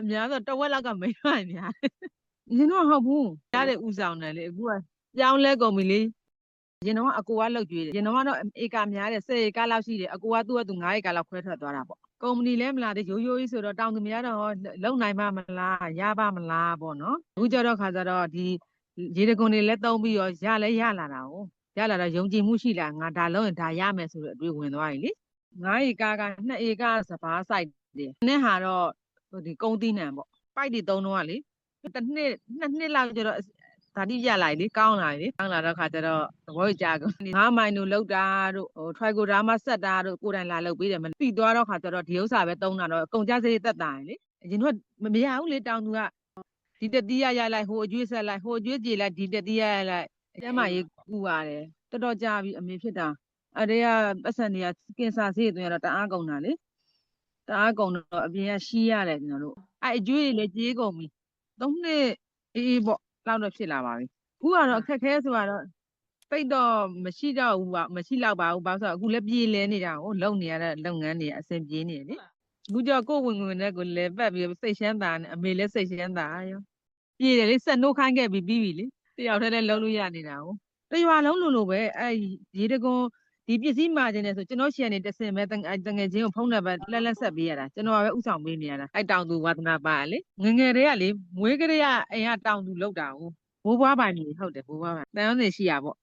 အများဆိုတဝက်လောက်ကမိန်းမများရင်တော့ဟုတ်ဘူးရတဲ့ဥဆောင်တယ်လေအခုကပြောင်းလဲကုန်ပြီလေရင်တော့အကူကလောက်ကျွေးတယ်ရင်တော့ဧကများတယ်10ဧကလောက်ရှိတယ်အကူကသူ့ကသူ9ဧကလောက်ခွဲထွက်သွားတာပေါ့ကုမ္ပဏီလည်းမလာသေးရိုးရိုးကြီးဆိုတော့တောင်သူများတော့လုံနိုင်ပါမလားရပါမလားပေါ့နော်အခုကျတော့ခါကျတော့ဒီရေတကွန်တွေလည်းသုံးပြီးတော့ရလဲရလာတာ哦ရလာတော့ယုံကြည်မှုရှိလားငါဒါလုံးရင်ဒါရမယ်ဆိုတဲ့အတွေ့ဝင်သွားပြီလေ9ဧကက2ဧကစပါးစိုက်တယ်နဲ့ဟာတော့ဒီကုန်းသီးနှံပေါ့ပိုက်တွေသုံးတော့ကလေတစ်နှစ်2 နှစ်လောက်ကျတော့ဒါတိရလာလေကောင်းလာလေကောင်းလာတော့ခါကျတော့သဘောကျကုန်9မိုင်တို့လောက်တာတို့ထရိုက်ကိုဒါမှဆက်တာတို့ကိုယ်တိုင်လာလုပ်ပေးတယ်မသိသွားတော့ခါကျတော့ဒီဥစ္စာပဲသုံးတာတော့ကုန်ကြစရိတ်သက်သာရင်လေအရင်ကမရဘူးလေတောင်သူကဒီတတိယရလိုက်ဟိုအကျွေးဆက်လိုက်ဟိုအကျွေးကြေလိုက်ဒီတတိယရလိုက်ကျမရေးကူပါတယ်တော်တော်ကြာပြီအမေဖြစ်တာအဲ့ဒီကပတ်စံတွေကကင်ဆာဆေးသွင်းရတော့တအားကုန်တာလေတအားကုန်တော့အပြင်ကရှီးရတယ်ကျွန်တော်တို့အဲ့အကျွေးတွေလည်းကြေးကုန်ပြီ3 နှစ်အေးပေါ့လောက်တော့ဖြစ်လာပါပြီအခုကတော့အခက်ခဲဆိုတော့ပိတ်တော့မရှိတော့ဘူးပါမရှိတော့ပါဘူးဘာလို့ဆိုတော့အခုလည်းပြေးလဲနေတာကိုလုံနေရတဲ့လုပ်ငန်းတွေအဆင်ပြေနေတယ်လေအခုကျကိုဝင်ဝင်နဲ့ကိုလဲပတ်ပြီးစိတ်ရှမ်းသာနဲ့အမေလည်းစိတ်ရှမ်းသာရောပြေးတယ်လေဆက်နှုတ်ခိုင်းခဲ့ပြီးပြီးပြီလေတယောက်တည်းလည်းလုံးလို့ရနေတာကိုတရွာလုံးလိုပဲအဲ့ရေတကွန်ဒီပစ္စည်းမှာခြင်းနဲ့ဆိုကျွန်တော်ရှယ်နေတဆင်ပဲတငယ်ချင်းကိုဖုန်းနံပါတ်လက်ဆက်ပေးရတာကျွန်တော်ကပဲဥဆောင်ပေးနေရတာအဲ့တောင်သူဝါသနာပါလေငငယ်တွေကလေမွေးကလေးကအိမ်ကတောင်သူလောက်တာဟုတ်ဘိုးဘွားပိုင်နေဟုတ်တယ်ဘိုးဘွားပိုင်တန်ရုံးနေရှိရပေါ့